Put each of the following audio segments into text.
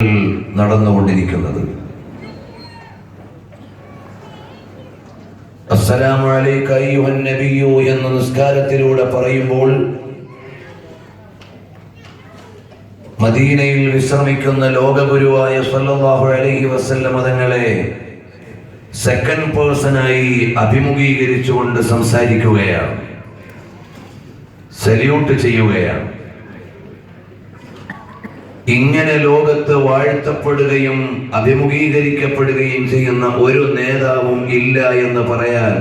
നടന്നുകൊണ്ടിരിക്കുന്നത്. അസ്സലാമു അലൈക അയ്യുഹൻ നബിയ്യു എന്ന നിസ്കാരത്തിലൂടെ പറയുമ്പോൾ മദീനയിൽ വിശ്രമിക്കുന്ന ലോകഗുരുവായ സല്ലല്ലാഹു അലൈഹി വസല്ലം തങ്ങളെ സെക്കൻഡ് പേഴ്സണായി അഭിമുഖീകരിച്ചുകൊണ്ട് സംസാരിക്കുകയാണ്, സല്യൂട്ട് ചെയ്യുകയാണ്. ഇങ്ങനെ ലോകത്ത് വാഴ്ത്തപ്പെടുകയും അഭിമുഖീകരിക്കപ്പെടുകയും ചെയ്യുന്ന ഒരു നേതാവും ഇല്ല എന്ന് പറയാൻ,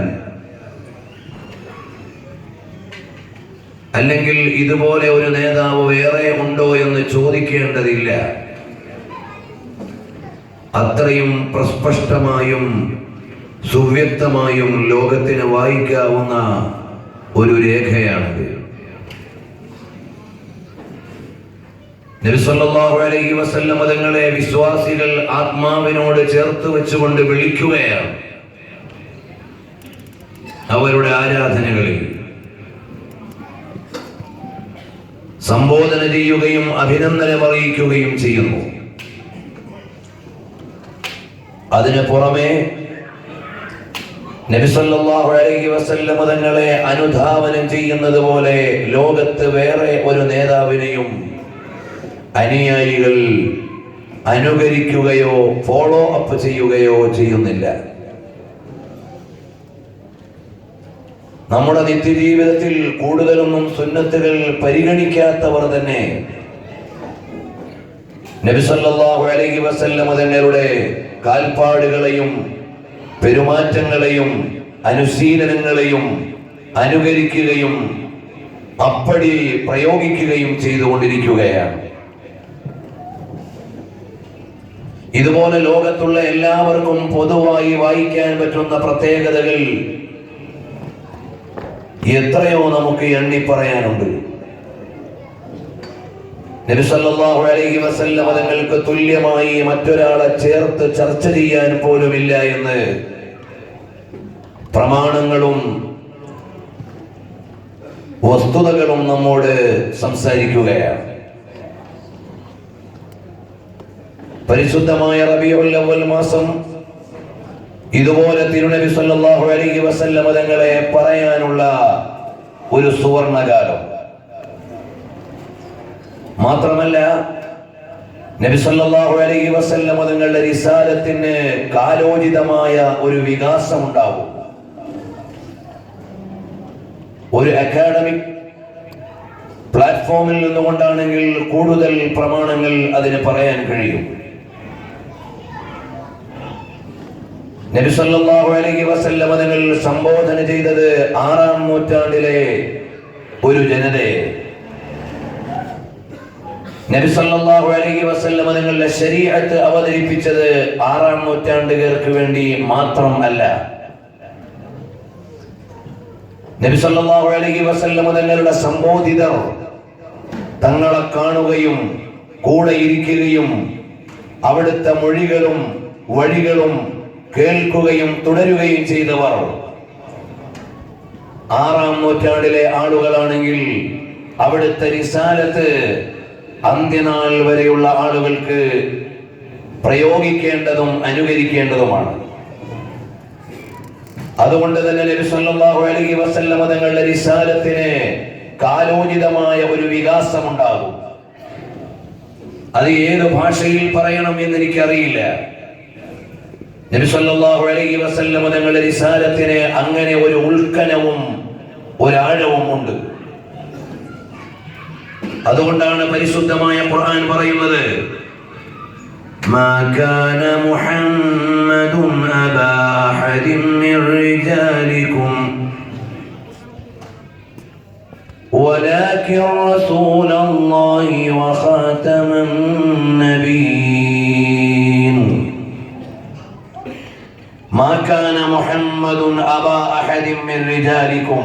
അല്ലെങ്കിൽ ഇതുപോലെ ഒരു നേതാവ് വേറെ ഉണ്ടോ എന്ന് ചോദിക്കേണ്ടതില്ല. അത്രയും പ്രസ്പഷ്ടമായും സുവ്യക്തമായും ലോകത്തിന് വായിക്കാവുന്ന ഒരു രേഖയാണിത്. നബി സല്ലല്ലാഹു അലൈഹി വസല്ലം തങ്ങളെ വിശ്വാസികൾ ആത്മാവിനോട് ചേർത്ത് വെച്ചുകൊണ്ട് വിളിക്കുകയാണ്. അവരുടെ ആരാധനകളിൽ സംബോധന ചെയ്യുകയും അഭിനന്ദനം അറിയിക്കുകയും ചെയ്യുന്നു. അതിനു പുറമെ നബി സല്ലല്ലാഹു അലൈഹി വസല്ലം തങ്ങളെ അനുധാവനം ചെയ്യുന്നത് പോലെ ലോകത്ത് വേറെ ഒരു നേതാവിനെയും അനുയായികൾ അനുകരിക്കുകയോ ഫോളോ അപ്പ് ചെയ്യുകയോ ചെയ്യുന്നില്ല. നമ്മുടെ നിത്യജീവിതത്തിൽ കൂടുതലൊന്നും സുന്നത്തുകൾ പരിഗണിക്കാത്തവർ തന്നെ നബി സല്ലല്ലാഹു അലൈഹി വസല്ലം തങ്ങളുടെ കാൽപ്പാടുകളെയും പെരുമാറ്റങ്ങളെയും അനുശീലനങ്ങളെയും അനുകരിക്കുകയും അപ്പടി പ്രയോഗിക്കുകയും ചെയ്തുകൊണ്ടിരിക്കുകയാണ്. ഇതുപോലെ ലോകത്തുള്ള എല്ലാവർക്കും പൊതുവായി വായിക്കാൻ പറ്റുന്ന പ്രത്യേകതകൾ എത്രയോ നമുക്ക് എണ്ണി പറയാനുണ്ട്. നബി സല്ലല്ലാഹു അലൈഹി വസല്ലം തങ്ങൾക്ക് തുല്യമായി മറ്റൊരാളെ ചേർത്ത് ചർച്ച ചെയ്യാൻ പോലുമില്ല എന്ന് പ്രമാണങ്ങളും വസ്തുതകളും നമ്മോട് സംസാരിക്കുകയാണ്. പരിശുദ്ധമായ റബീഉൽ അവ്വൽ മാസം ഇതുപോലെ തിരുനബി സല്ലല്ലാഹു അലൈഹി വസല്ലം തങ്ങളെ പറയാനുള്ള ഒരു സുവർണകാലം. മാത്രമല്ല, നബി സല്ലല്ലാഹു അലൈഹി വസല്ലം തങ്ങളുടെ റിസാലത്തിന് കാലോചിതമായ ഒരു വികാസം ഉണ്ടാവും. ഒരു അക്കാഡമിക് പ്ലാറ്റ്ഫോമിൽ നിന്നുകൊണ്ടാണെങ്കിൽ കൂടുതൽ പ്രമാണങ്ങൾ അതിന് പറയാൻ കഴിയും. നബി സല്ലല്ലാഹു അലൈഹി വസല്ലം തങ്ങൾ സംബോധന ചെയ്തത് 6-ാം നൂറ്റാണ്ടിലെ ഒരു ജനതയെ. നബി സല്ലല്ലാഹു അലൈഹി വസല്ലം തങ്ങളുടെ ശരീഅത്ത് അവതരിപ്പിച്ചത് 6-ാം നൂറ്റാണ്ടുകാർക്ക് വേണ്ടി മാത്രം അല്ല. നബി സല്ലല്ലാഹു അലൈഹി വസല്ലം തങ്ങളുടെ സംബോധിതർ തങ്ങളെ കാണുകയും കൂടെ ഇരിക്കുകയും അവിടുത്തെ മൊഴികളും വഴികളും കേൾക്കുകയും തുടരുകയും ചെയ്തവർ 6-ാം നൂറ്റാണ്ടിലെ ആളുകളാണെങ്കിൽ അവിടുത്തെ റിസാലത്ത് അന്ത്യനാൾ വരെയുള്ള ആളുകൾക്ക് പ്രയോഗിക്കേണ്ടതും അനുകരിക്കേണ്ടതുമാണ്. അതുകൊണ്ട് തന്നെ നബി സല്ലല്ലാഹു അലൈഹി വസല്ലം തങ്ങളുടെ റിസാലത്തിന് കാലോചിതമായ ഒരു വികാസം ഉണ്ടാകും. അത് ഏത് ഭാഷയിൽ പറയണം എന്ന് എനിക്കറിയില്ല. നബി സല്ലല്ലാഹു അലൈഹി വസല്ലം തങ്ങളുടെ റിസാലത്തിന് അങ്ങനെ ഒരു ഉൾക്കനവും ഒരാഴവും ഉണ്ട്. അതുകൊണ്ടാണ് പരിശുദ്ധമായ ഖുർആൻ പറയുന്നത്, മാ കാന മുഹമ്മദുൻ അബാ അഹദിൻ മിർ റിജാലികും വലാകിൻ റസൂലല്ലാഹി വഖാതമൻ നബിയ്യീൻ. മാ കാന മുഹമ്മദുൻ അബാ അഹദിൻ മിർ റിജാലികും.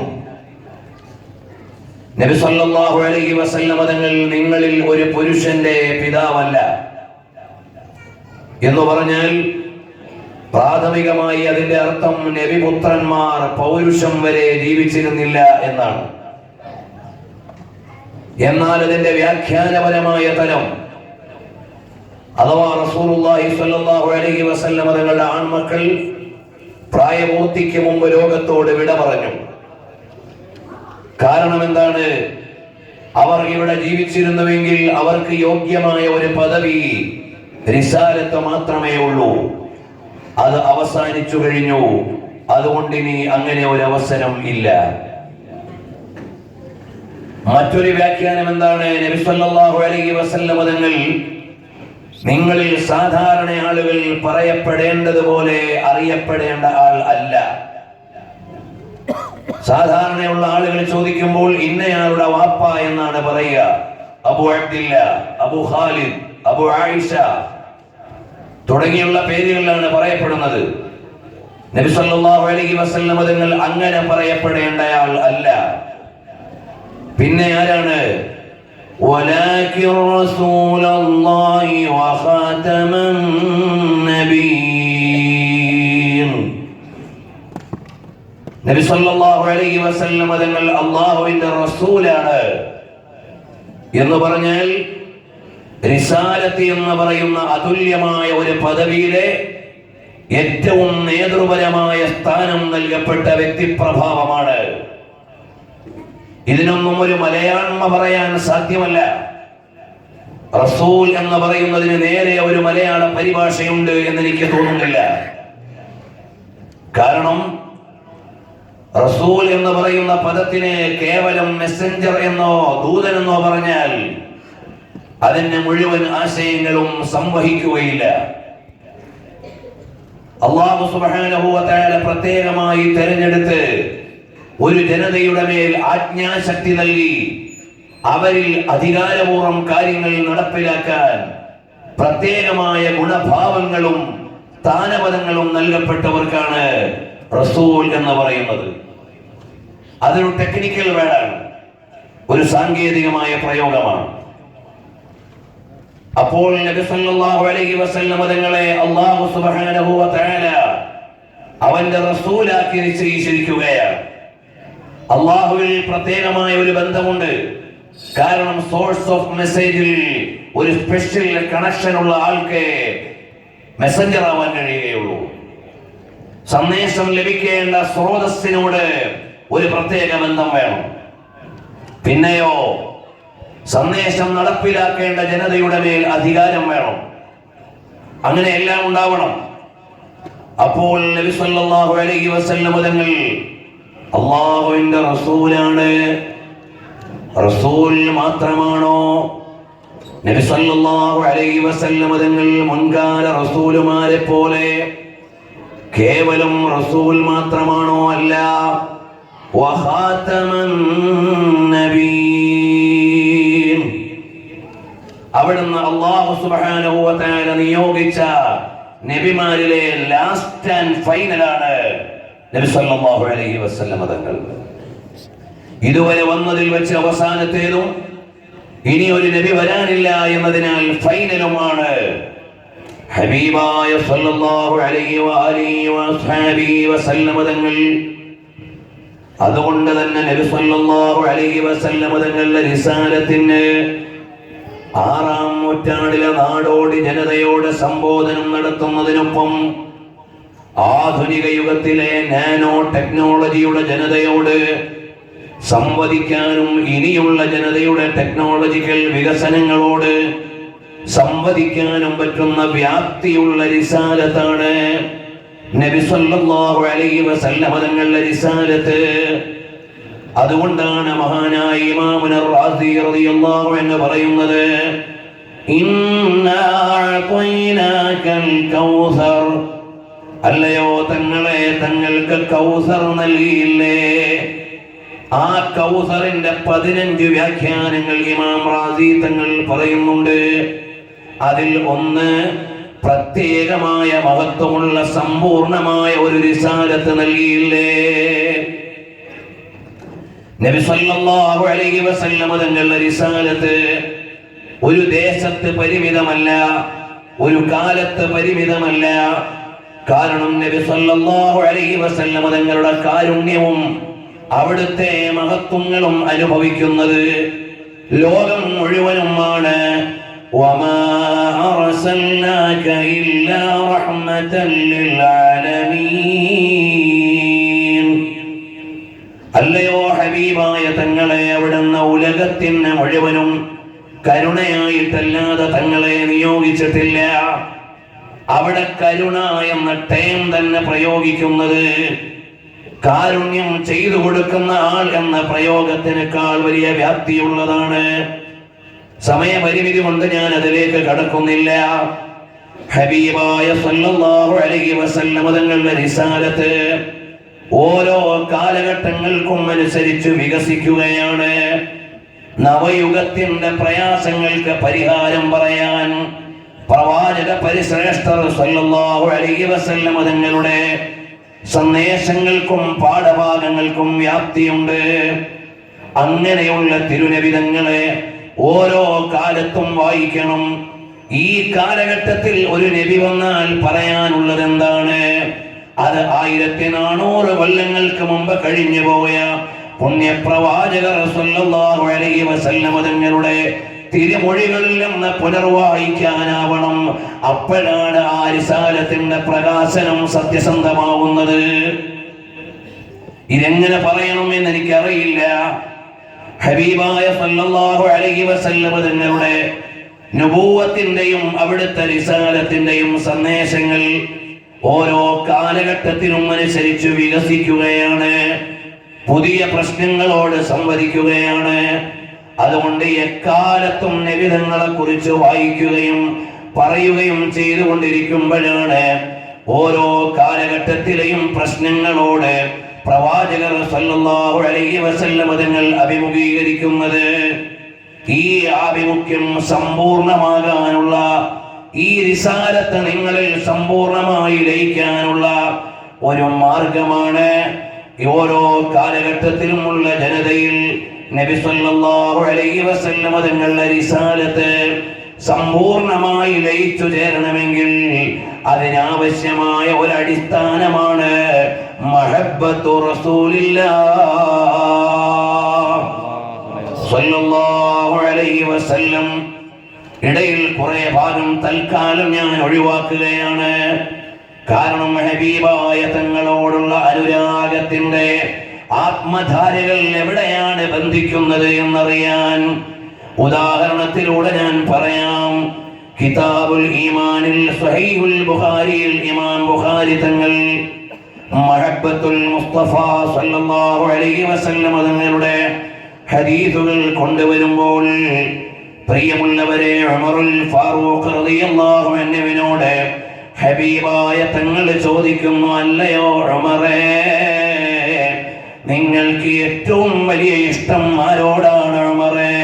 നബി സല്ലല്ലാഹു അലൈഹി വസല്ലം തങ്ങൾ നിങ്ങളിൽ ഒരു പുരുഷന്റെ പിതാവല്ല എന്ന് പറഞ്ഞാൽ പ്രാഥമികമായി അതിന്റെ അർത്ഥം നബിപുത്രന്മാർ പൗരുഷം വരെ ജീവിച്ചിരുന്നില്ല എന്നാണ്. എന്നാൽ അതിന്റെ വ്യാഖ്യാനപരമായ തലം അഥവാ റസൂലുള്ളാഹി സ്വല്ലല്ലാഹു അലൈഹി വസല്ലം തങ്ങളുടെ ആൺമക്കൾ പ്രായപൂർത്തിക്ക് മുമ്പ് ലോകത്തോട് വിട പറഞ്ഞു. കാരണം എന്താണ്? അവർ ഇവിടെ ജീവിച്ചിരുന്നുവെങ്കിൽ അവർക്ക് യോഗ്യമായ ഒരു പദവി റിസാലത്ത് മാത്രമേ ഉള്ളൂ. അത് അവസാനിച്ചു കഴിഞ്ഞു. അതുകൊണ്ട് ഇനി അങ്ങനെ ഒരു അവസരം ഇല്ല. മറ്റൊരു വ്യാഖ്യാനം എന്താണ്? നബി സല്ലല്ലാഹു അലൈഹി വസല്ലം തങ്ങൾ നിങ്ങളിൽ സാധാരണ ആളുകൾ പറയപ്പെടേണ്ടതുപോലെ അറിയപ്പെടേണ്ട ആൾ അല്ല. സാധാരണയുള്ള ആളുകൾ ചോദിക്കുമ്പോൾ ഇന്നയാളുടെ വാപ്പ എന്നാണ് പറയുക. അബു അബ്ദില്ല, അബു ഖാലിദ്, അബു ആയിഷ തുടങ്ങിയുള്ള പേരുകളിലാണ് പറയപ്പെടുന്നത്. നബി സല്ലല്ലാഹു അലൈഹി വസല്ലം തങ്ങൾ അങ്ങനെ പറയപ്പെടേണ്ടയാൾ അല്ല. പിന്നെ ആരാണ്? വലാകിൻ റസൂലുള്ളാഹി വഖാതമൻ നബിയ്യീൻ. നബി സല്ലല്ലാഹു അലൈഹി വസല്ലം തങ്ങൾ അല്ലാഹുവിന്റെ റസൂലാണ് എന്ന് പറഞ്ഞാൽ റിസാലത്ത് എന്ന് പറയുന്ന അതുല്യമായ ഒരു പദവിയിലെ ഏറ്റവും നേതൃപരമായ സ്ഥാനം നൽകപ്പെട്ട വ്യക്തിപ്രഭാവമാണ്. ഇതിനൊന്നും ഒരു മലയാണ്മ പറയാൻ സാധ്യമല്ല. റസൂൽ എന്ന് പറയുന്നതിന് നേരെ ഒരു മലയാള പരിഭാഷയുണ്ട് എന്ന് എനിക്ക് തോന്നുന്നില്ല. കാരണം റസൂൽ എന്ന് പറയുന്ന പദത്തിന് കേവലം മെസ്സഞ്ചർ എന്നോ ദൂതൻ എന്നോ പറഞ്ഞാൽ അതിന്റെ മുഴുവൻ ആശയങ്ങളും സംവഹിക്കുകയില്ല. അല്ലാഹു സുബ്ഹാനഹു വ തആല പ്രത്യേകമായി തിരഞ്ഞെടുത്ത് ഒരു ജനതയുടെ മേൽ ആജ്ഞാശക്തി നൽകി അവരിൽ അധികാരപൂർവ്വം കാര്യങ്ങൾ നടപ്പിലാക്കാൻ പ്രത്യേകമായ ഗുണഭാവങ്ങളും സ്ഥാനപദങ്ങളും നൽകപ്പെട്ടവർക്കാണ് റസൂൽ എന്ന് പറയുന്നത്. അതൊരു ടെക്നിക്കൽ വേർഡാണ്, ഒരു സാങ്കേതികമായ പ്രയോഗമാണ്. അപ്പോൾ നബി സല്ലല്ലാഹു അലൈഹി വസല്ലം തങ്ങളെ അല്ലാഹു സുബ്ഹാനഹു വ തആല അവന്റെ റസൂലാക്കി നിശ്ചയിച്ചിരിക്കുകയാണ്. അല്ലാഹുവിൽ പ്രത്യേകമായ ഒരു ബന്ധമുണ്ട്. കാരണം സോഴ്സ് ഓഫ് മെസ്സേജിൽ ഒരു സ്പെഷ്യൽ കണക്ഷൻ ഉള്ള ആൾക്ക് മെസ്സഞ്ചർ ആവാൻ കഴിയുകയുള്ളൂ. സന്ദേശം ലഭിക്കേണ്ട സ്രോതസ്സിനോട് ഒരു പ്രത്യേക ബന്ധം വേണം. പിന്നെയോ സന്ദേശം നടപ്പിലാക്കേണ്ട ജനതയുടെ മേൽ അധികാരം വേണം. അങ്ങനെ എല്ലാം ഉണ്ടാവണം. അപ്പോൾ നബി സല്ലല്ലാഹു അലൈഹി വസല്ലം തങ്ങൾ അല്ലാഹുവിന്റെ റസൂലാണ്. റസൂൽ മാത്രമാണോ? നബി സല്ലല്ലാഹു അലൈഹി വസല്ലം തങ്ങൾ മുൻകാല റസൂലുമാരെ പോലെ കേവലം റസൂൽ മാത്രമാണോ? അല്ല, വഖാതമൻ നബിയ്യീൻ. അവിടുന്ന് അല്ലാഹു സുബ്ഹാനഹു വ തആല നിയോഗിച്ച നബിമാരിലെ ലാസ്റ്റ് ആൻഡ് ഫൈനലാണ് നബി സല്ലല്ലാഹു അലൈഹി വസല്ലം തങ്ങൾ. ഇതുവരെ വന്നതിൽ വെച്ച് അവസാനത്തേതും ഇനി ഒരു നബി വരാനില്ല എന്നതിനാൽ ഫൈനലുമാണ് ഹബീബായ സല്ലല്ലാഹു അലൈഹി വആലിഹി വസഹബിഹി വസല്ലം തങ്ങൾ. അതുകൊണ്ട് തന്നെ നബി സല്ലല്ലാഹു അലൈഹി വസല്ലം തങ്ങളുടെ റിസാലത്തിന് 6-ാം നൂറ്റാണ്ടിലെ നാടോടി ജനതയോട് സംബോധനം നടത്തുന്നതിനൊപ്പം ആധുനിക യുഗത്തിലെ നാനോ ടെക്നോളജിയുടെ ജനതയോട് സംവദിക്കാനും ഇനിയുള്ള ജനതയുടെ ടെക്നോളജിക്കൽ വികസനങ്ങളോട് സംവദിക്കാനും പറ്റുന്ന വ്യാപ്തിയുള്ള റിസാലത്താണ് നബി സല്ലല്ലാഹു അലൈഹി വസല്ലം തങ്ങളുടെ റിസാലത്ത്. അതുകൊണ്ടാണ് മഹാനായ ഇമാമുന റാസി റളിയല്ലാഹു അൻഹു പറയുന്നത്, ഇന്നാ അഅതൈനാകൽ കൗസർ. അല്ലയോ തങ്ങളെ, തങ്ങൾക്ക് കൗസർ നൽകിയില്ലേ? ആ കൗസറിന്റെ 15 വ്യാഖ്യാനങ്ങൾ ഇമാം റാസി തങ്ങൾ പറയുന്നുണ്ട്. അതിൽ ഒന്ന് പ്രത്യേകമായ മഹത്വമുള്ള സമ്പൂർണമായ ഒരു റിസാലത്ത് നൽകിയില്ലേ? നബി സല്ലല്ലാഹു അലൈഹി വസല്ലം തങ്ങളുടെ റിസാലത്ത് ഒരു ദേശത്ത് പരിമിതമല്ല, ഒരു കാലത്ത് പരിമിതമല്ല. കാരണം നബി സല്ലല്ലാഹു അലൈഹി വസല്ലം തങ്ങളുടെ കാരുണ്യവും അവിടുത്തെ മഹത്വങ്ങളും അനുഭവിക്കുന്നത് ലോകം മുഴുവനുമാണ്. വമാ أرسلناك إلا رحمة للعالمين. അല്ലയോ ഹബീബായ തങ്ങളെ, അവിടുന്ന് ഉലകത്തിന് മുഴുവനും കരുണയായിട്ടല്ലാതെ തങ്ങളെ നിയോഗിച്ചിട്ടില്ല. അവിടെ കരുണ എന്ന ടേം തന്നെ പ്രയോഗിക്കുന്നത് കാരുണ്യം ചെയ്തു കൊടുക്കുന്ന ആൾ എന്ന പ്രയോഗത്തിനേക്കാൾ വലിയ വ്യാപ്തിയുള്ളതാണ്. സമയപരിമിതി കൊണ്ട് ഞാൻ അതിലേക്ക് കടക്കുന്നില്ല. ഹബീബായ സല്ലല്ലാഹു അലൈഹി വസല്ലം തങ്ങളുടെ റിസാലത്ത് ഓരോ കാലഘട്ടങ്ങൾക്കും അനുസരിച്ച് വികസിക്കുകയാണ്. നവയുഗത്തിന്റെ പ്രയാസങ്ങൾക്ക് പരിഹാരം പറയാൻ പ്രവാചക പരിശ്രേഷ്ഠർ സല്ലല്ലാഹു അലൈഹി വസല്ലം തങ്ങളുടെ സന്ദേശങ്ങൾക്കും പാഠഭാഗങ്ങൾക്കും വ്യാപ്തിയുണ്ട്. അങ്ങനെയുള്ള തിരുനബിതങ്ങളെ ഓരോ കാലത്തും വായിക്കണം. ഈ കാലഘട്ടത്തിൽ ഒരു നബി വന്നാൽ പറയാനുള്ളത് എന്താണ്? അത് 1400 കൊല്ലങ്ങൾക്ക് മുമ്പ് കഴിഞ്ഞു പോയ പുണ്യപ്രവാചകർ സല്ലല്ലാഹു അലൈഹി വസല്ലം തങ്ങളുടെ തിരുമൊഴികളിൽ നിന്ന് പുനർവായിക്കാനാവണം. അപ്പോഴാണ് ആ റിസാലത്തിന്റെ പ്രകാശനം സത്യസന്ധമാവുന്നത്. ഇതെങ്ങനെ പറയണമെന്ന് എനിക്കറിയില്ല. ഹബീബായ സല്ലല്ലാഹു അലൈഹി വസല്ലം തങ്ങളുടെ നുബൂവത്തിന്റെയും അവിടുത്തെ റിസാലത്തിന്റെയും സന്ദേശങ്ങൾ ഓരോ കാലഘട്ടത്തിനും അനുസരിച്ച് വികസിക്കുകയാണ്. പുതിയ പ്രശ്നങ്ങളോട് സംവദിക്കുകയാണ്. അതുകൊണ്ട് എക്കാലത്തും നബിതങ്ങളെ കുറിച്ച് വായിക്കുകയും പറയുകയും ചെയ്തുകൊണ്ടിരിക്കുമ്പോഴാണ് ഓരോ കാലഘട്ടത്തിലെയും പ്രശ്നങ്ങളോട് പ്രവാചകർ സല്ലല്ലാഹു അലൈഹി വസല്ലം തങ്ങൾ അഭിമുഖീകരിക്കുന്നത്. ഈ ആഭിമുഖ്യം സമ്പൂർണമാകാനുള്ള, ഈ റിസാലത്ത് നിങ്ങളിൽ സമ്പൂർണമായി ലയിക്കാനുള്ള ഒരു മാർഗമാണ് ഓരോ കാലഘട്ടത്തിലുമുള്ള ജനതയിൽ നബി സല്ലല്ലാഹു അലൈഹി വസല്ലം തങ്ങളുടെ റിസാലത്ത് സമ്പൂർണമായി ലയിച്ചു ചേരണമെങ്കിൽ അതിനാവശ്യമായ ഒരു അടിസ്ഥാനമാണ് മഹബ്ബത്തു റസൂലില്ലാഹ് സല്ലല്ലാഹു അലൈഹി വസല്ലം. ഇടയിൽ കുറെ ഭാഗം തൽക്കാലം ഞാൻ ഒഴിവാക്കുകയാണ്. കാരണം ഹബീബായ തങ്ങളോടുള്ള അനുരാഗത്തിന്റെ ആത്മധാരകൾ എവിടെയാണ് ബന്ധിക്കുന്നത് എന്നറിയാൻ ഉദാഹരണത്തിലൂടെ ഞാൻ പറയാം. കിതാബുൽ ഈമാനിൽ സ്വഹീഹുൽ ബുഖാരിയിൽ ഇമാം ബുഖാരി തങ്ങൾ മഹബ്ബത്തുൽ മുസ്തഫ സല്ലല്ലാഹു അലൈഹി വസല്ലം തങ്ങളുടെ ഹദീസുകൾ കൊണ്ടുവരുമ്പോൾ പ്രിയമുള്ളവരെ, ഉമറുൽ ഫാറൂഖ് റളിയല്ലാഹു അൻഹുവിനോട് ഹബീബായ തങ്ങൾ ചോദിക്കുന്നു, അല്ലയോ ഉമറേ, നിങ്ങൾക്ക് ഏറ്റവും വലിയ ഇഷ്ടം ആരോടാണ് ഉമറേ?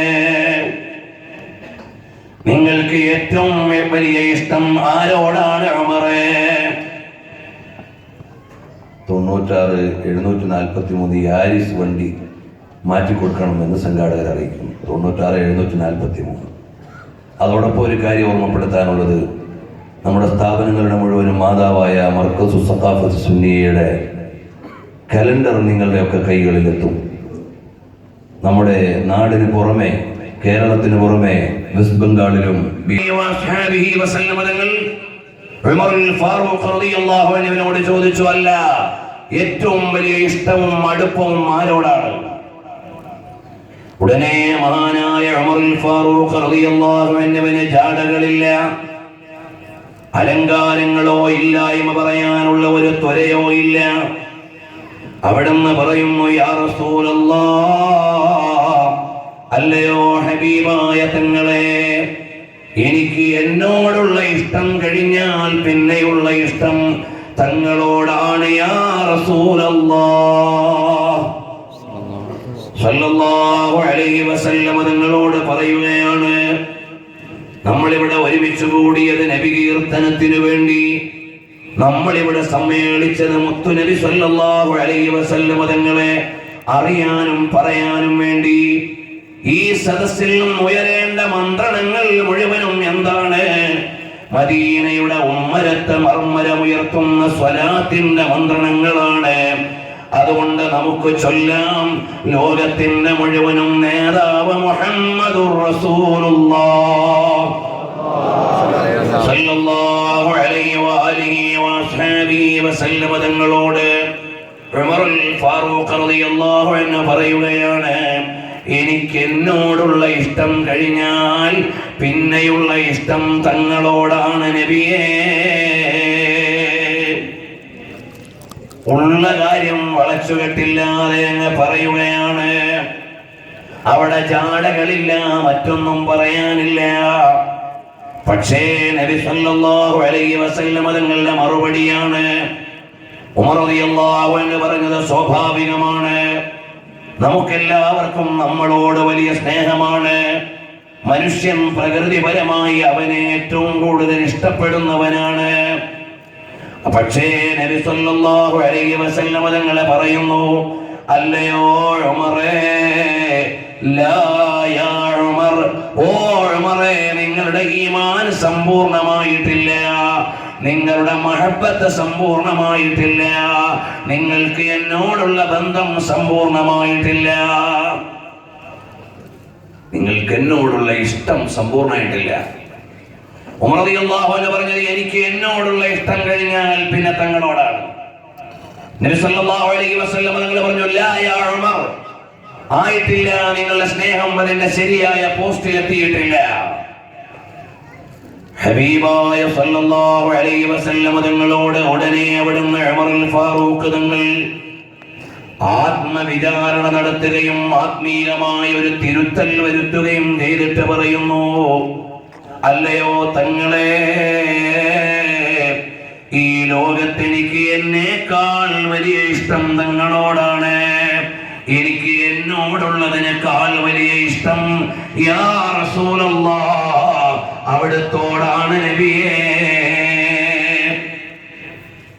നിങ്ങൾക്ക് ഏറ്റവും വലിയ ഇഷ്ടം ആരോടാണ് ഉമറേ? 96 743 ഹാരിസ് വണ്ടി മാറ്റിക്കൊടുക്കണമെന്ന് സംഘാടകർ അറിയിക്കുന്നു. 96 743. അതോടൊപ്പം ഒരു കാര്യം ഓർമ്മപ്പെടുത്താനുള്ളത്, നമ്മുടെ സ്ഥാപനങ്ങളുടെ മുഴുവനും മാതാവായ മർക്കസു സഖാഫത്ത് സുന്നിയയുടെ കലണ്ടർ നിങ്ങളുടെയൊക്കെ കൈകളിലെത്തും. നമ്മുടെ നാടിന് പുറമെ, കേരളത്തിന് പുറമെ വെസ്റ്റ് ബംഗാളിലും ഫാറൂഖ് ചോദിച്ചു, അല്ല, ഏറ്റവും വലിയ ഇഷ്ടവും അടുപ്പവും ആരോടാണ്? ഉടനെ മഹാനായ ഉമറുൽ ഫാറൂഖ് റളിയല്ലാഹു അൻഹുവിന് ജാടകളില്ല, അലങ്കാരങ്ങളോ ഇല്ലായ്മ പറയാനുള്ള ഒരു ത്വരയോ ഇല്ല. അവിടുന്ന് പറയുന്നു, യാ റസൂലല്ലാഹ്, അല്ലയോ ഹബീബായ തങ്ങളെ, എനിക്ക് എന്നോടുള്ള ഇഷ്ടം കഴിഞ്ഞാൽ പിന്നെയുള്ള ഇഷ്ടം തങ്ങളോടാണ് യാ റസൂലല്ലാഹ് സല്ലല്ലാഹു അലൈഹി വസല്ലം തങ്ങളോട് പറയുകയാണ്. നമ്മളിവിടെ ഒരുമിച്ച് കൂടിയത് നബി കീർത്തനത്തിനു വേണ്ടി, നമ്മളിവിടെ സമ്മേളിച്ചത് മുത്തുനബി സല്ലല്ലാഹു അലൈഹി വസല്ലം തങ്ങളെ അറിയാനും പറയാനും വേണ്ടി. ഈ സദസ്സിൽ നിന്നും ഉയരേണ്ട മന്ത്രണങ്ങൾ മുഴുവനും എന്താണ്? മദീനയുടെ ഉമ്മരത്തെ മർമ്മരമുയർത്തുന്ന സ്വലാത്തിന്റെ മന്ത്രണങ്ങളാണ്. അതുകൊണ്ട് നമുക്ക് ചൊല്ലാം, ലോകത്തിന്റെ മുഴുവനും നേതാവ് മുഹമ്മദുർ റസൂലുള്ളാഹ് സല്ലല്ലാഹു അലൈഹി വആലിഹി വഅസ്ഹാബിഹി വസല്ലമ തങ്ങളോട് ഉമറുൽ ഫാറൂഖ് റളിയല്ലാഹു അൻഹു പറയുകയാണ്, എനിക്ക് എന്നോടുള്ള ഇഷ്ടം കഴിഞ്ഞാൽ പിന്നെയുള്ള ഇഷ്ടം തങ്ങളോടാണ് നബിയേ. ഉള്ള കാര്യം വളച്ചുകെട്ടില്ലാതെ അങ്ങ് പറയുകയാണ്. അവിടെ ജാടകളില്ല, മറ്റൊന്നും പറയാനില്ല. പക്ഷേ നബി സല്ലല്ലാഹു അലൈഹി വസല്ലം തങ്ങളുടെ മറുപടിയാണ്. ഉമർ റളിയല്ലാഹു അൻഹു പറഞ്ഞത് സ്വാഭാവികമാണ്. നമുക്കെല്ലാവർക്കും നമ്മളോട് വലിയ സ്നേഹമാണ്. മനുഷ്യൻ പ്രകൃതിപരമായി അവനെ ഏറ്റവും കൂടുതൽ ഇഷ്ടപ്പെടുന്നവനാണ്. പക്ഷേ നബി സല്ലല്ലാഹു അലൈഹി വസല്ലം തങ്ങൾ പറയുന്നു, അല്ലയോ ഉമറേ, ലാ യാ ഉമർ, ഓ ഉമറേ, നിങ്ങളുടെ ഈമാൻ സമ്പൂർണമായിട്ടില്ല, നിങ്ങളുടെ മഹബ്ബത്ത് സമ്പൂർണമായിട്ടില്ല, നിങ്ങൾക്ക് എന്നോടുള്ള ബന്ധം സമ്പൂർണമായിട്ടില്ല, നിങ്ങൾക്ക് എന്നോടുള്ള ഇഷ്ടം സമ്പൂർണമായിട്ടില്ല. ഉമർ റളിയല്ലാഹു അൻഹു പറഞ്ഞത്, എനിക്ക് എന്നോടുള്ള ഇഷ്ടം കഴിഞ്ഞാൽ പിന്നെ തങ്ങളോടാണ്. നബി സല്ലല്ലാഹു അലൈഹി വസല്ലം തങ്ങൾ പറഞ്ഞു, ലാ യാ ഉമർ, ആയിട്ടില്ല, നിങ്ങളുടെ സ്നേഹം അതിന്റെ ശരിയായ പോസ്റ്റിൽ എത്തിയിട്ടില്ല. ഹബീബായ സല്ലല്ലാഹു അലൈഹി വസല്ലം തങ്ങളോട് ഉടനെ അവിടുന്ന് ഉമറുൽ ഫാറൂഖ് തങ്ങൾ ആത്മവിചാരണ നടത്തുകയും ആത്മീയമായ ഒരു തിരുത്തൽ വരുത്തുകയും ചെയ്തിട്ട് പറയുന്നു, അല്ലയോ തങ്ങളെ, ഈ ലോകത്തെനിക്ക് എന്നേക്കാൾ വലിയ ഇഷ്ടം തങ്ങളോടാണ്. എനിക്ക് എന്നോടുള്ളതിനേക്കാൾ വലിയ ഇഷ്ടം യാ റസൂലല്ലാഹ് അവിടുത്തോടാണ് നബിയേ.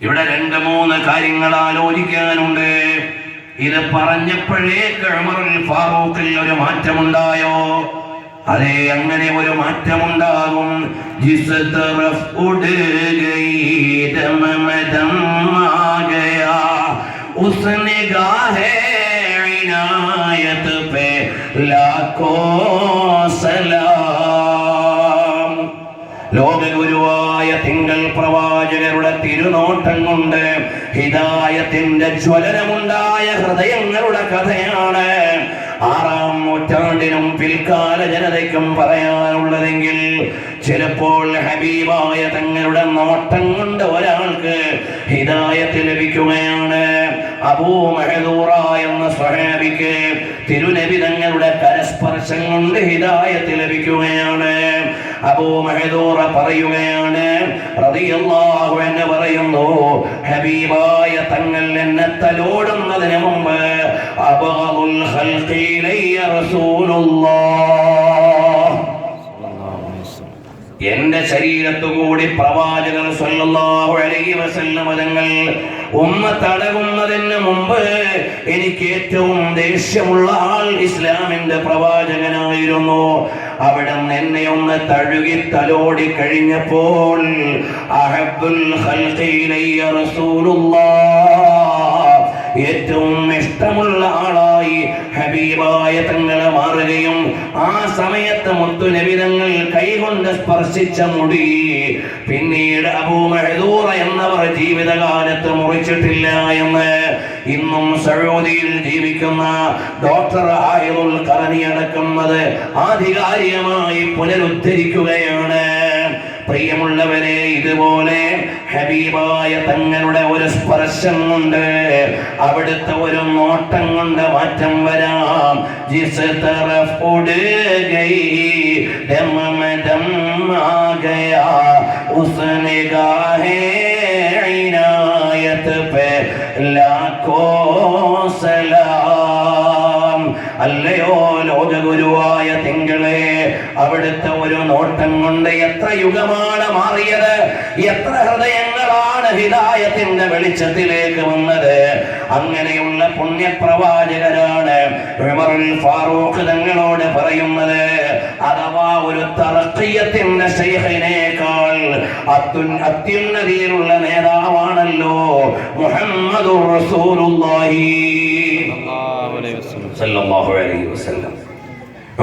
ഇവിടെ 2-3 കാര്യങ്ങൾ ആലോചിക്കാനുണ്ട്. ഇത് പറഞ്ഞപ്പോഴേക്ക് ഉമറുൽ ഫാറൂഖിൽ ഒരു മാറ്റമുണ്ടായോ? അതെ, അങ്ങനെ ഒരു മാറ്റമുണ്ടാകും. ജിസ് തറഫ് ഉഡ് ഗയി ദം മദം ആ ഗയാ ഉസ് നിഗാഹേ ഇനായത്ത് പേ ലാഖോ സലാം. ലോകഗുരുവായ തിങ്കൾ പ്രവാചകരുടെ തിരുനോട്ടം കൊണ്ട് ഹിദായത്തിന്റെ ജ്വലനമുണ്ടായ ഹൃദയങ്ങളുടെ കഥയാണ് 6-ാം നൂറ്റാണ്ടിനും പിൽക്കാല ജനതയ്ക്കും പറയാനുള്ളതെങ്കിൽ ചിലപ്പോൾ ഹബീബായ തങ്ങളുടെ നോട്ടം കൊണ്ട് ഒരാൾക്ക് ഹിദായത്ത് ലഭിക്കുകയാണ്. അബൂ മഹദൂറ എന്ന സ്വഹാബിക്ക് തിരുനബി തങ്ങളുടെ കരസ്പർശം കൊണ്ട് ഹിദായത്ത് ലഭിക്കുകയാണ്. അബൂ മഹദൂറ പറയുകയാണ്, റളിയല്ലാഹു അൻഹു പറയുന്നു, ഹബീബായ തങ്ങൾ എന്നെ തലോടുന്നതിന് മുമ്പ് അബ്ഗദുൽ ഖൽഖി ഇലയ്യ റസൂലുള്ളാഹ്, എന്റെ ശരീരത്തുകൂടി പ്രവാചകർ സല്ലല്ലാഹു അലൈഹി വസല്ലം തങ്ങൾ തടകുന്നതിന് മുമ്പ് എനിക്ക് ഏറ്റവും ദേഷ്യമുള്ള ആൾ ഇസ്ലാമിന്റെ പ്രവാചകനായിരുന്നു. അവിടെ എന്നെ ഒന്ന് തഴുകി തലോടി കഴിഞ്ഞപ്പോൾ അഹബ്ബുൽ ഖൽഖി ഇലയ്യ റസൂലുള്ളാഹ്, ഏറ്റവും ഇഷ്ടമുള്ള ആളായി ഹബീബായ തങ്ങളെ മാറുകയും ആ സമയത്ത് മുത്തുനബി തങ്ങൾ കൈകൊണ്ട് സ്പർശിച്ച മുടി പിന്നീട് അബൂ മഹദൂറ എന്നവർ ജീവിതകാലത്ത് മുറിച്ചിട്ടില്ല എന്ന് ഇന്നും സൗദിയിൽ ജീവിക്കുന്ന ഡോക്ടർ ആയിറുൽ ഖറനി അടക്കുന്നത് ആധികാരികമായി പുനരുദ്ധരിക്കുകയാണ്. പ്രിയമുള്ളവരെ, ഇതുപോലെ ഹബീബായ തങ്ങളുടെ ഒരു സ്പർശം കൊണ്ട്, അവിടുത്തെ ഒരു നോട്ടം കൊണ്ട് മാറ്റം വരാം. ജിസ് തറഫ് ഉഡ് ഗയി ദം മദം ആ ഗയാ ഉസ് നിഗാഹേ ഇനായത്ത് പേ ലാഖോ സലാം. അല്ലയോ ലോകഗുരുവായ തിങ്കളെ, അവിടുത്തെ ഒരു നോട്ടം കൊണ്ട് എത്ര യുഗമാണ് മാറിയത്, എത്ര ഹൃദയങ്ങളാണ് ഹിദായത്തിന്റെ വെളിച്ചത്തിലേക്ക് വന്നത്. അങ്ങനെയുള്ള പുണ്യപ്രവാചകരാണ് ഉമറുൽ ഫാറൂഖ് തങ്ങളോട് പറയുന്നത്. അഥവാ ഒരു തറഖിയത്തിന്റെ ശൈഖിനേക്കാൾ അത്യുന്നതിയിലുള്ള നേതാവാണല്ലോ മുഹമ്മദുർ റസൂലുള്ളാഹി സല്ലല്ലാഹു അലൈഹി വസല്ലം.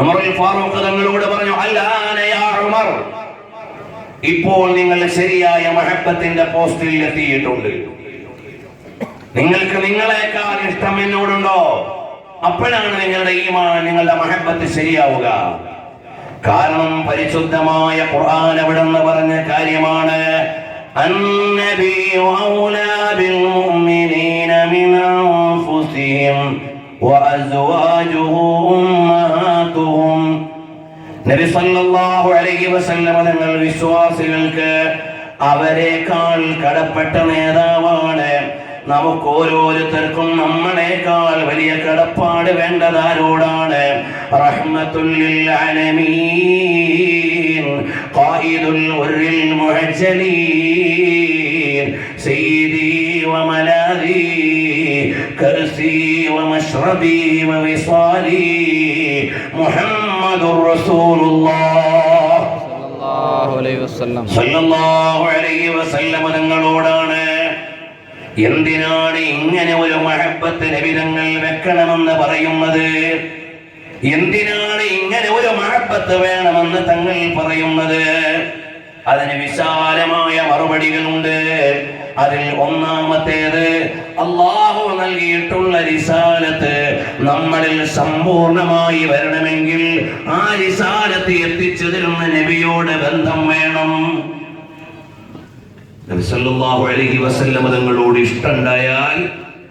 ഉമറുൽ ഫാറൂഖ് തങ്ങളോട് പറഞ്ഞു, അല്ലാന യാ ഉമർ, ഇപ്പോൾ നിങ്ങൾ ശരിയായ മഹബത്തിന്റെ പോസ്റ്റിൽ എത്തിയിട്ടുണ്ട്. നിങ്ങൾക്ക് നിങ്ങളെക്കാൾ ഇഷ്ടം എന്നോടുണ്ടോ? അപ്പോഴാണ് നിങ്ങളുടെ ഈമാൻ, നിങ്ങളുടെ മഹബത്ത് ശരിയാവുക. കാരണം പരിശുദ്ധമായ ഖുർആൻ അവിടെന്ന് പറഞ്ഞ കാര്യമാണ്, അന്നബിയു ഔലാ ബിൽ മുഅ്മിനീന മിൻ അൻഫുസിഹിം വഅസ്വാജുഹു ഉമ്മഹാതുഹും. നബി സല്ലല്ലാഹു അലൈഹി വസല്ലം തങ്ങൾ വിശ്വാസികൾക്ക് അവരെക്കാൾ കടപ്പെട്ട നേതാവാണ്. നമുക്ക് ഓരോരുത്തർക്കും നമ്മളെക്കാൾ വലിയ കടപ്പാട് വേണ്ടത് ആരോടാണ്? റഹ്മത്തുൽ ലിൽ ആലമീൻ ഖായിദുൽ ഉർരിൽ മുഅജ്ജലീൻ സയ്യിദി വമലാദി കർസി വമശ്റബി വവിസാലി മുഹമ്മദുർ റസൂലുള്ളാഹ് സല്ലല്ലാഹു അലൈഹി വസല്ലം തങ്ങളോടാണ്. എന്തിനാണ് ഇങ്ങനെ ഒരു മഹബത്ത് നബി തങ്ങൾ വെക്കണമെന്ന് പറയുന്നത്? എന്തിനാണ് ഇങ്ങനെ ഒരു മഹബത്ത് വേണമെന്ന് തങ്ങൾ പറയുന്നത്? അതിന് വിശാലമായ മറുപടികളുണ്ട്. അതിൽ ഒന്നാമത്തേത്, അല്ലാഹു നൽകിയിട്ടുള്ള റിസാലത്ത് നമ്മളിൽ സമ്പൂർണമായി വരണമെങ്കിൽ ആ റിസാലത്ത് എത്തിച്ചു തരുന്ന നബിയോട് ബന്ധം വേണം. നബി സല്ലല്ലാഹു അലൈഹി വസല്ലം തങ്ങളോട് ഇഷ്ടമുണ്ടായാൽ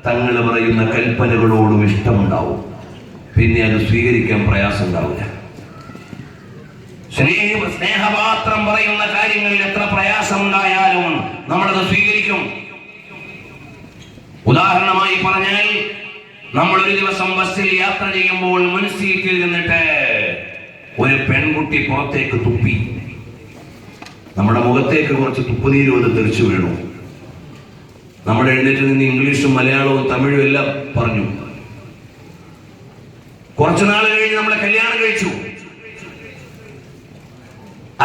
തങ്ങൾ പറയുന്ന കൽപ്പനകളോടും ഇഷ്ടമുണ്ടാവും. പിന്നെ അത് സ്വീകരിക്കാൻ പ്രയാസം ഉണ്ടാവില്ല. സ്നേഹപാത്രം പറയുന്ന കാര്യങ്ങളിൽ എത്ര പ്രയാസം ഉണ്ടായാലും നമ്മളത് സ്വീകരിക്കും. ഉദാഹരണമായി പറഞ്ഞാൽ, നമ്മൾ ഒരു ദിവസം ബസ്സിൽ യാത്ര ചെയ്യുമ്പോൾ മുൻസീറ്റിൽ നിന്നിട്ട് ഒരു പെൺകുട്ടി പുറത്തേക്ക് തുപ്പി. നമ്മുടെ മുഖത്തേക്ക് കുറച്ച് തുപ്പുനീര് വന്ന് തെറിച്ചു വീണു. നമ്മൾ എഴുന്നേറ്റ് നിന്ന് ഇംഗ്ലീഷും മലയാളവും തമിഴും എല്ലാം പറഞ്ഞു. കുറച്ചു നാൾ കഴിഞ്ഞ് നമ്മളെ കല്യാണം കഴിച്ചു.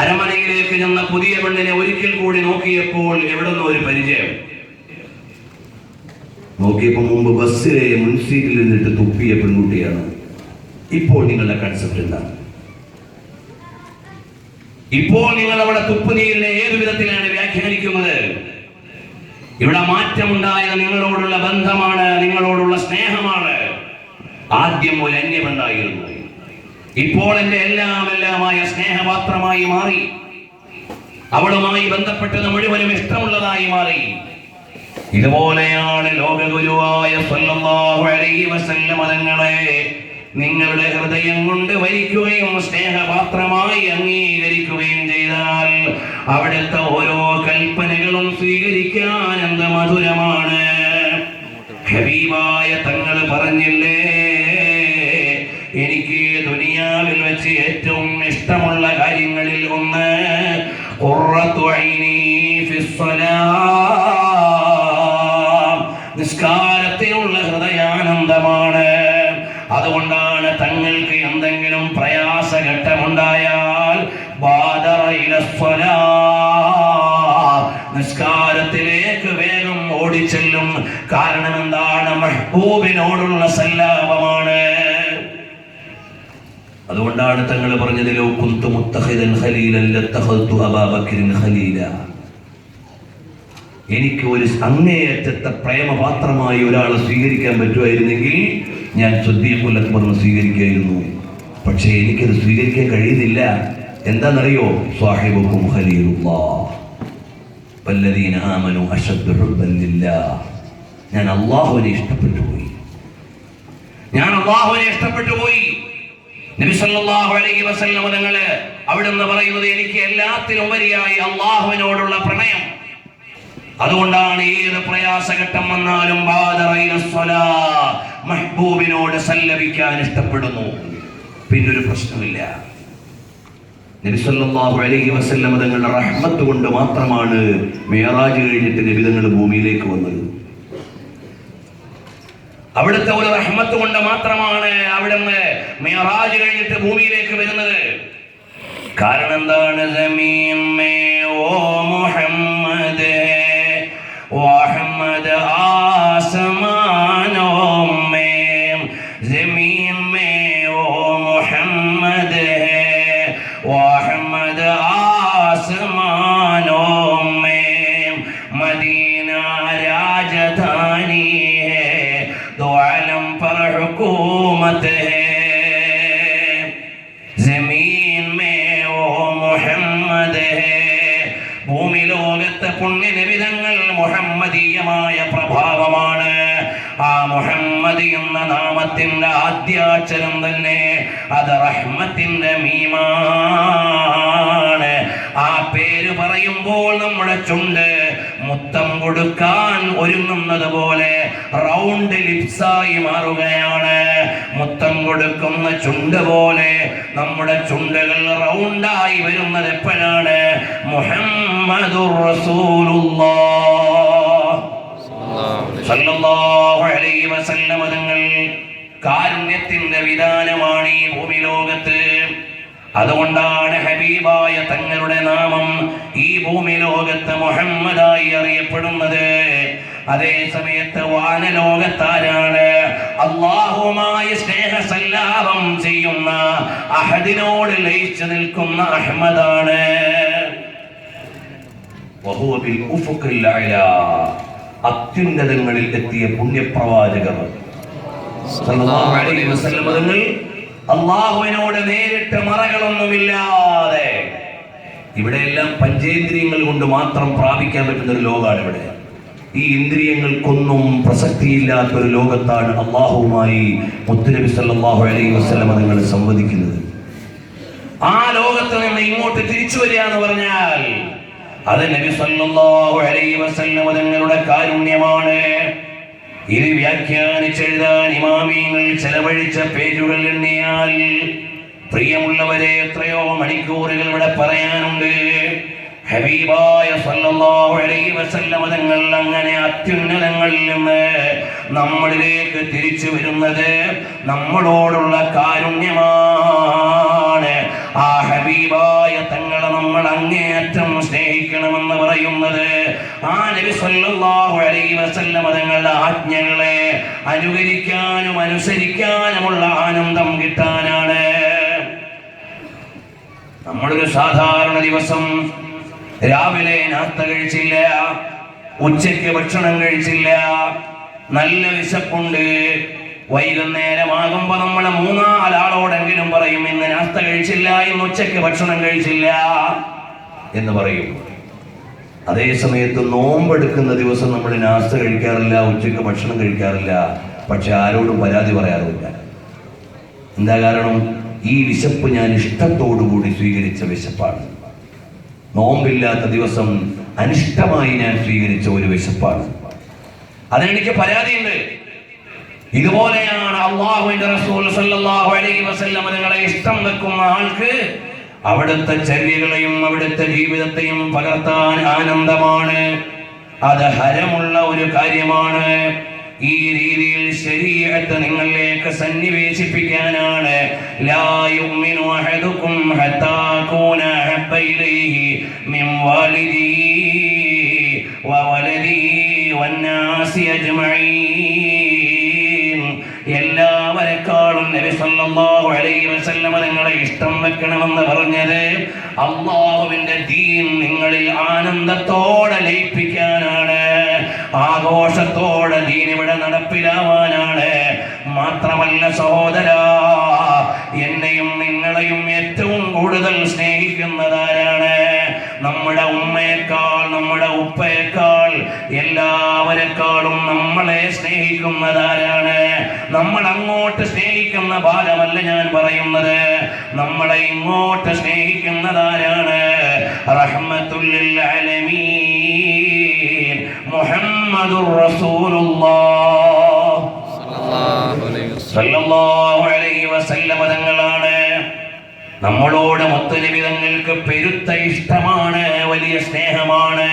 അരമനയിലേക്ക് ചെന്ന പുതിയ പെണ്ണിനെ ഒരിക്കൽ കൂടി നോക്കിയപ്പോൾ എവിടുന്നോ ഒരു പരിചയം. നോക്കിയപ്പോൾ മുമ്പ് ബസ്സിലെ മുൻസീറ്റിൽ നിന്നിട്ട് തുപ്പിയ പെൺകുട്ടിയാണ്. ഇപ്പോൾ നിങ്ങളുടെ കൺസെപ്റ്റ് എന്താണ്? ഇപ്പോൾ നിങ്ങൾ അവിടെ തുപ്പുനീരിനെ ഏതു വിധത്തിലാണ് വ്യാഖ്യാനിക്കുന്നത്? ഇവിടെ മാറ്റമുണ്ടായത് നിങ്ങളോടുള്ള ബന്ധമാണ്, നിങ്ങളോടുള്ള സ്നേഹമാണ്. ആദ്യം ഒരു അന്യമുണ്ടായിരുന്നു, ഇപ്പോൾ എന്റെ എല്ലാമായ സ്നേഹപാത്രമായി മാറി. അവളുമായി ബന്ധപ്പെട്ടത് മുഴുവനും ഇഷ്ടമുള്ളതായി മാറി. ഇതുപോലെയാണ് ലോകഗുരുവായ സല്ലല്ലാഹു അലൈഹി വസല്ലം തങ്ങളെ നിങ്ങളുടെ ഹൃദയം കൊണ്ട് വരിക്കുകയും സ്നേഹപാത്രമായി അംഗീകരിക്കുകയും ചെയ്താൽ അവിടുത്തെ ഓരോ കൽപ്പനകളും സ്വീകരിക്കാൻ എന്ത് മധുരമാണ്. ഹബീബായ തങ്ങൾ പറഞ്ഞില്ലേ, എനിക്ക് ദുനിയാവിൽ വെച്ച് ഏറ്റവും ഇഷ്ടമുള്ള കാര്യങ്ങളിൽ ഒന്ന് ഖുർറത്തു ഐനി ഫിസ്സലാം, നിസ്കാരത്തിലുള്ള ഹൃദയാനന്ദമാണ്. അതുകൊണ്ടാണ് തങ്ങൾക്ക് എന്തെങ്കിലും പ്രയാസഘട്ടമുണ്ടായാൽ ബാദറ ഇലസ്സലാ, നിസ്കാരത്തിലേക്ക് വേഗം ഓടിച്ചെല്ലും. കാരണം എന്താണ്? മഹ്ബൂബിനോടുള്ള സല്ലാപമാണ്. അതുകൊണ്ടാണ് തങ്ങൾ പറഞ്ഞത്, ലൗ കുന്തു മുത്തഖിദൻ ഖലീലൻ ലത്തഖൽതു അബൂബക്കറിൻ ഖലീല. എനിക്ക് ഒരു അങ്ങേയറ്റത്തെ പ്രേമപാത്രമായി ഒരാളെ സ്വീകരിക്കാൻ പറ്റുമായിരുന്നെങ്കിൽ ഞാൻ സിദ്ദീഖുൽ അക്ബറിനെ സ്വീകരിക്കുകയായിരുന്നു. പക്ഷേ എനിക്കത് സ്വീകരിക്കാൻ കഴിയുന്നില്ല. എന്താണെന്നറിയോ? സാഹിബുക്കും ഖലീലുല്ലാഹ് വല്ലദീന ആമനു അശദ്ദു ഹുബ്ബൻ ലില്ലാഹ്. ഞാൻ അല്ലാഹുവിനെ ഇഷ്ടപ്പെട്ടു പോയി. നബി സല്ലല്ലാഹു അലൈഹി വസല്ലം തങ്ങൾ അവിടുന്ന് പറയുന്നത്, എനിക്ക് എല്ലാത്തിനും ഉപരിയായി അല്ലാഹുവിനോടുള്ള പ്രണയം. അതുകൊണ്ടാണ് ഏത് പ്രയാസഘട്ടം വന്നാലും മഹ്ബൂബിനോട് സല്ലപിക്കാൻ ഇഷ്ടപ്പെടുന്നു. പിന്നൊരു പ്രശ്നമില്ല. നബി സല്ലല്ലാഹു അലൈഹി വസല്ലം തങ്ങളുടെ റഹ്മത്ത് കൊണ്ട് മാത്രമാണ് മിഅ്റാജ് കഴിഞ്ഞിട്ട് നബി തങ്ങൾ ഭൂമിയിലേക്ക് വന്നത്. അവിടുത്തെ ഒരു റഹ്മത്ത് കൊണ്ട് മാത്രമാണ് അവിടുന്ന് മിഅ്റാജ് കഴിഞ്ഞിട്ട് ഭൂമിയിലേക്ക് വരുന്നത്. കാരണം എന്താണ്? സമീൻ മേ ഓ മുഹമ്മദ് वहमद आसमानों में ज़मीन में वो मोहम्मद है वहमद आसमान ലോകത്തെ പുണ്യനിബിധങ്ങൾ മുഹമ്മദീയമായ പ്രഭാവമാണ്. ആ മുഹമ്മദ് എന്ന നാമത്തിന്റെ ആദ്യാക്ഷരം തന്നെ അത് റഹ്മത്തിന്റെ മീമാണ്. ആ പേര് പറയുമ്പോൾ നമ്മുടെ ചുണ്ട് മുത്തം കൊടുക്കാൻ ഒരുങ്ങുന്നത് പോലെ റൗണ്ട് ലിപ്സായി മാറുകയാണ്. മുത്തം കൊടുക്കുന്ന ചുണ്ട് പോലെ നമ്മുടെ ചുണ്ടുകൾ റൗണ്ടായി വരുന്നത് എപ്പോഴാണ്? മുഹമ്മദുർ റസൂലുള്ളാഹ് സല്ലല്ലാഹു അലൈഹി വസല്ലം തങ്ങൾ കാരുണ്യത്തിന്റെ വിധാനമാണ് ഈ ഭൂമി ലോകത്ത്. അതുകൊണ്ടാണ് ഹബീബായ തങ്ങളുടെ നാമം ഈ ഭൂമി ലോകത്ത് മുഹമ്മദായി അറിയപ്പെടുന്നത്. അതേ സമയത്ത് വാനലോകത്താരാണ്? അല്ലാഹുവുമായി സ്നേഹസല്ലാപം ചെയ്യുന്ന, അഹദിനോട് ലയിച്ചു നിൽക്കുന്ന അഹ്മദാണ്. വഹുവ ബിൽ ഉഫുഖിൽ അഅ്ലാ, അത്യുന്നതങ്ങളിൽ എത്തിയ പുണ്യപ്രവാചകർ സല്ലല്ലാഹു അലൈഹി വസല്ലം തങ്ങൾ അല്ലാഹുവിനോട് നേരിട്ട് മറകളൊന്നുമില്ലാതെ, ഇവിടെയെല്ലാം പഞ്ചേന്ദ്രിയങ്ങൾ കൊണ്ട് മാത്രം പ്രാപിക്കാൻ പറ്റുന്ന ഒരു ലോകമാണ് ഇവിടെ. ഈ ഇന്ദ്രിയങ്ങൾക്കൊന്നും പ്രസക്തിയില്ലാത്തൊരു ലോകത്താണ് അല്ലാഹുവുമായി മുത്തുനബി സല്ലല്ലാഹു അലൈഹി വസല്ലം തങ്ങൾ സംവദിക്കുന്നത്. ആ ലോകത്ത് നിന്ന് ഇങ്ങോട്ട് തിരിച്ചു വരിക എന്ന് പറഞ്ഞാൽ അത് നബി സല്ലല്ലാഹു അലൈഹി വസല്ലം തങ്ങളുടെ കാരുണ്യമാണ്. ഇത് വ്യാഖ്യാനിച്ചെഴുതാൻ ഇമാമിയങ്ങൾ ചെലവഴിച്ച പേജുകൾ എണ്ണിയാൽ പ്രിയമുള്ളവരെ എത്രയോ മണിക്കൂറുകൾ ഇവിടെ പറയാനുണ്ട്. ഹബീബായ സല്ലല്ലാഹു അലൈഹി വസല്ലം തങ്ങൾ അങ്ങനെ അത്യുന്നതങ്ങളിൽ നിന്ന് നമ്മളിലേക്ക് തിരിച്ചു വരുന്നത് നമ്മളോടുള്ള കാരുണ്യമാണ്. ആ ഹബീബായ തങ്ങളെ നമ്മൾ അങ്ങേയറ്റം സ്നേഹിക്കണമെന്ന് പറയുന്നത് ആ നബി സല്ലല്ലാഹു അലൈഹി വസല്ലം തങ്ങളുടെ ആജ്ഞകളെ അനുകരിക്കാനും അനുസരിക്കാനുമുള്ള ആനന്ദം കിട്ടാനാണ്. നമ്മളൊരു സാധാരണ ദിവസം രാവിലെ നാസ്ത കഴിച്ചില്ല, ഉച്ചയ്ക്ക് ഭക്ഷണം കഴിച്ചില്ല, നല്ല വിശപ്പുണ്ട്, വൈകുന്നേരമാകുമ്പോ നമ്മളെ മൂന്നാലാളോടെങ്കിലും പറയും ഇന്ന് നാസ്ത കഴിച്ചില്ല, ഇന്ന് ഉച്ചയ്ക്ക് ഭക്ഷണം കഴിച്ചില്ല എന്ന് പറയും. അതേ സമയത്ത് നോമ്പെടുക്കുന്ന ദിവസം നമ്മൾ നാസ്ത കഴിക്കാറില്ല, ഉച്ചയ്ക്ക് ഭക്ഷണം കഴിക്കാറില്ല, പക്ഷെ ആരോടും പരാതി പറയാറില്ല. എന്താ കാരണം? ഈ വിശപ്പ് ഞാൻ ഇഷ്ടത്തോടുകൂടി സ്വീകരിച്ച വിശപ്പാണ്. നോമ്പില്ലാത്ത ദിവസം അനിഷ്ടമായി ഞാൻ സ്വീകരിച്ച ഒരു വിശപ്പാണ്. അതിനെനിക്ക് പരാതിയുണ്ട്. ഇതുപോലെയാണ് അല്ലാഹുവിന്റെ റസൂൽ സല്ലല്ലാഹു അലൈഹി വസല്ലം തങ്ങളെ ഇഷ്ടം വെക്കുന്ന ആൾക്ക് അവിടുത്തെ ചര്യകളെയും അവിടുത്തെ ജീവിതത്തെയും പകർത്താൻ ആനന്ദമാണ്. അത് ഹരമുള്ള ഒരു കാര്യമാണ്. ഈ രീതിയിൽ ശരീഅത്ത് നിങ്ങളിലേക്ക് സന്നിവേശിപ്പിക്കാനാണ് ലാ യുമിനു അഹദുകും ഹത്താ കൂന ഹബ്ബ ഇലൈഹി മിൻ വാലിദിഹി വവലദിഹി വന്നാസി അജ്മഈൻ. എല്ലാവരെക്കാളും നബി സല്ലല്ലാഹു അലൈഹി വസല്ലം നിങ്ങളെ ഇഷ്ടം വെക്കണമെന്ന് പറഞ്ഞത് അല്ലാഹുവിന്റെ ദീൻ നിങ്ങളിൽ ആനന്ദത്തോടെ ലയിപ്പിക്കാനാണ്, ആഘോഷത്തോടെ ദീൻ ഇവിടെ നടപ്പിലാവാനാണ്. മാത്രമല്ല സഹോദരാ, എന്നെയും നിങ്ങളെയും ഏറ്റവും കൂടുതൽ സ്നേഹിക്കുന്നതാരാണ്? നമ്മുടെ ഉമ്മയേക്കാൾ, നമ്മുടെ ഉപ്പയേക്കാൾ, എല്ലാവരെക്കാളും നമ്മളെ സ്നേഹിക്കുന്നതാരാണ്? നമ്മൾ അങ്ങോട്ട് സ്നേഹിക്കുന്ന ഭാഗമല്ല ഞാൻ പറയുന്നത്, നമ്മളെ ഇങ്ങോട്ട് സ്നേഹിക്കുന്നതാരാണ്? റഹ്മത്തുൽ ലിൽ ആലമീൻ മുഹമ്മദുർ റസൂലുള്ളാഹ് സല്ലല്ലാഹു അലൈഹി വസല്ലം തങ്ങളാണ്. നമ്മളോട് മുത്തുനബി തങ്ങൾക്ക് പെരുത്ത ഇഷ്ടമാണ്, വലിയ സ്നേഹമാണ്.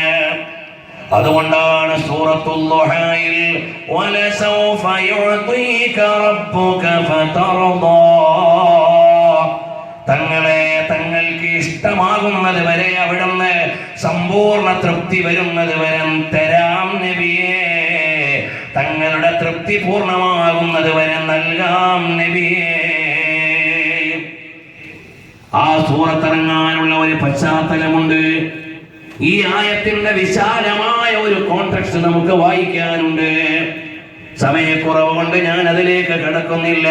അതുകൊണ്ടാണ് സൂറത്തുൽ ദുഹായിൽ വലസൗഫ യുഅതീക റബ്ബുക ഫതർദാ, തങ്ങളെ തങ്ങൾക്ക് ഇഷ്ടമാകുന്നത് വരെ, അവിടുന്ന് സമ്പൂർണ്ണ തൃപ്തി വരുന്നത് വരെ തരാം നബിയേ, തങ്ങളുടെ തൃപ്തി പൂർണ്ണമാകുന്നത് വരെ നൽകാം നബിയേ. ആ സൂറത്തിറങ്ങാനുള്ള ഒരു പശ്ചാത്തലമുണ്ട്. ഈ ആയത്തിന്റെ വിശാലമായ ഒരു കോൺടെക്സ്റ്റ് നമുക്ക് വായിക്കാനുണ്ട്. സമയക്കുറവ് കൊണ്ട് ഞാൻ അതിലേക്ക് കടക്കുന്നില്ല.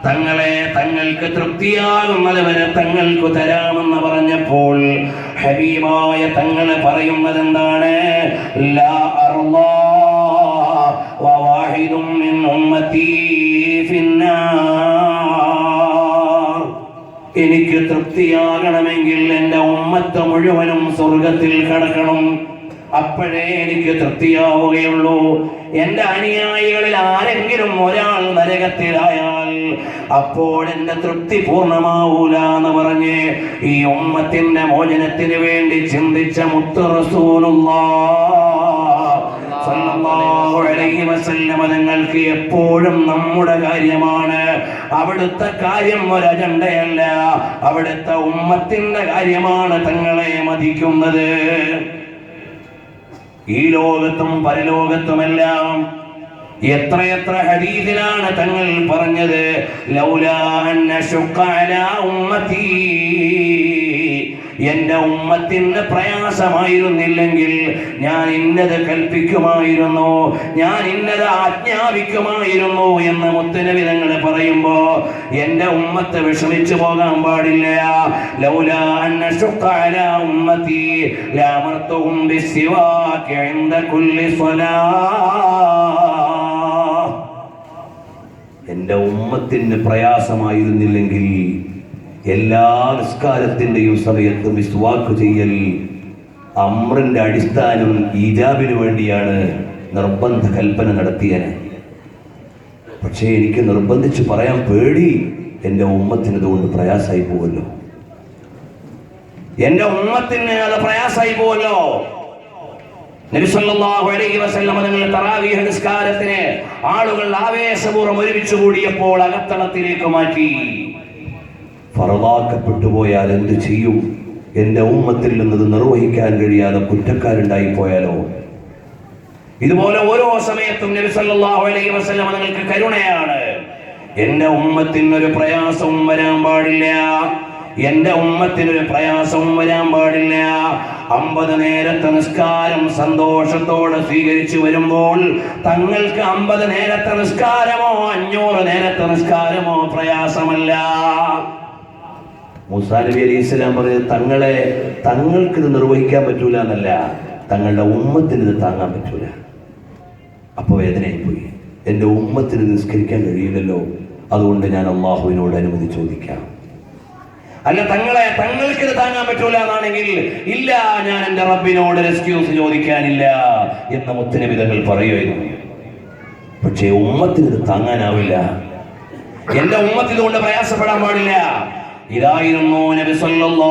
തങ്ങളെ തങ്ങൾക്ക് തൃപ്തിയാകുന്നത് വരെ തങ്ങൾക്ക് തരാമെന്ന് പറഞ്ഞപ്പോൾ ഹബീബായ തങ്ങൾ പറയുന്നത് എന്താണ്? ലാ അർളാ വവാഹിദും മിൻ ഉമ്മത്തി ഫിന്നാർ. എനിക്ക് തൃപ്തിയാകണമെങ്കിൽ എൻ്റെ ഉമ്മത്ത് മുഴുവനും സ്വർഗത്തിൽ കടക്കണം. അപ്പോഴേ എനിക്ക് തൃപ്തിയാവുകയുള്ളൂ. എൻ്റെ അനുയായികളിൽ ആരെങ്കിലും ഒരാൾ നരകത്തിലായാൽ അപ്പോൾ എൻ്റെ തൃപ്തി പൂർണ്ണമാവൂല എന്ന് പറഞ്ഞ് ഈ ഉമ്മത്തിന്റെ മോചനത്തിന് വേണ്ടി ചിന്തിച്ച മുത്ത് റസൂലുള്ളാഹ് സല്ലല്ലാഹു അലൈഹി വസല്ലം തങ്ങൾക്ക് എപ്പോഴും നമ്മുടെ കാര്യമാണ്. അവിടുത്തെ കാര്യം ഒരു അജണ്ടയല്ല, അവിടുത്തെ ഉമ്മത്തിന്റെ കാര്യമാണ് തങ്ങളെ മതിക്കുന്നത്. ഈ ലോകത്തും പരലോകത്തുമെല്ലാം എത്രയെത്ര ഹദീസിലാണ് തങ്ങൾ പറഞ്ഞത്, ലൗലാ അൻ അശുഖ അലാ ഉമ്മത്തി, എൻ്റെ ഉമ്മത്തിന് പ്രയാസമായിരുന്നില്ലെങ്കിൽ ഞാൻ ഇന്നത് കൽപ്പിക്കുമായിരുന്നു, ഞാൻ ഇന്നത് ആജ്ഞാപിക്കുമായിരുന്നു എന്ന് മുത്തുനബി തങ്ങൾ പറയുമ്പോ എൻ്റെ ഉമ്മത്ത് വിഷമിച്ചു പോകാൻ പാടില്ല. ലൗലാ അൻ അശുഖ അലാ ഉമ്മത്തി ലഅമർതുഹും ബിസ്സിവാകി ഇൻദ കുല്ലി സ്വലാഹ്. എൻ്റെ ഉമ്മത്തിന് പ്രയാസമായിരുന്നില്ലെങ്കിൽ എല്ലാ നിസ്കാരത്തിൻ്റെയും സമയത്ത് മിസ്വാക്ക് ചെയ്യൽ അമ്രിന്റെ അടിസ്ഥാനം ഈജാബിന് വേണ്ടിയാണ് നിർബന്ധ കൽപ്പന നടത്തിയത്. പക്ഷേ എനിക്ക് നിർബന്ധിച്ച് പറയാൻ പേടി, എൻ്റെ ഉമ്മത്തിന് അതുകൊണ്ട് പ്രയാസമായി പോവല്ലോ, എൻ്റെ ഉമ്മത്തിന് അത് പ്രയാസമായി പോവല്ലോ. നബി സല്ലല്ലാഹു അലൈഹി വസല്ലം തങ്ങൾ തറാവീഹ് നിസ്കാരത്തിന് ആളുകൾ ആവേശപൂർവ്വം ഒരുമിച്ച് കൂടിയപ്പോൾ അകത്തളത്തിലേക്ക് മാറ്റി. ഫറളാക്കപ്പെട്ടു പോയാൽ എന്ത് ചെയ്യും? എൻ്റെ ഉമ്മത്തിൽ നിന്നത് നിർവഹിക്കാൻ കഴിയാതെ കുറ്റക്കാരുണ്ടായി പോയാലോ? ഇതുപോലെ ഓരോ സമയത്തും നബി സല്ലല്ലാഹു അലൈഹി വസല്ലം തങ്ങൾക്ക് കരുണയാണ്. എൻ്റെ ഉമ്മത്തിനൊരു പ്രയാസവും വരാൻ പാടില്ല, എൻ്റെ ഉമ്മത്തിനൊരു പ്രയാസവും വരാൻ പാടില്ല. 50 നേരത്തെ നിസ്കാരം സന്തോഷത്തോടെ സ്വീകരിച്ചു വരുമ്പോൾ തങ്ങൾക്ക് 50 നേരത്തെ നിസ്കാരമോ 500 നേരത്തെ നിസ്കാരമോ പ്രയാസമല്ല. മൂസാ നബി അലൈഹി സ്വലാം പറഞ്ഞത് തങ്ങൾക്കിത് നിർവഹിക്കാൻ പറ്റൂല എന്നല്ല, തങ്ങളുടെ ഉമ്മത്തിന് ഇത് താങ്ങാൻ പറ്റൂല. അപ്പൊ വേദനയായി പോയി. എൻ്റെ ഉമ്മത്തിന് നിസ്കരിക്കാൻ കഴിയില്ലല്ലോ, അതുകൊണ്ട് ഞാൻ അള്ളാഹുവിനോട് അനുമതി ചോദിക്കാം. അല്ല, തങ്ങൾക്കിത് താങ്ങാൻ പറ്റൂല എന്നാണെങ്കിൽ ഇല്ല, ഞാൻ എൻ്റെ റബ്ബിനോട് എക്സ്ക്യൂസ് ചോദിക്കാനില്ല എന്ന് മുത്തുനബി തങ്ങൾ പറയുമായിരുന്നു. പക്ഷേ ഉമ്മത്തിന് ഇത് താങ്ങാനാവില്ല, എൻ്റെ ഉമ്മത്ത് ഇതുകൊണ്ട് പ്രയാസപ്പെടാൻ പാടില്ല. ഇതായിരുന്നു നബി സല്ലല്ലാഹു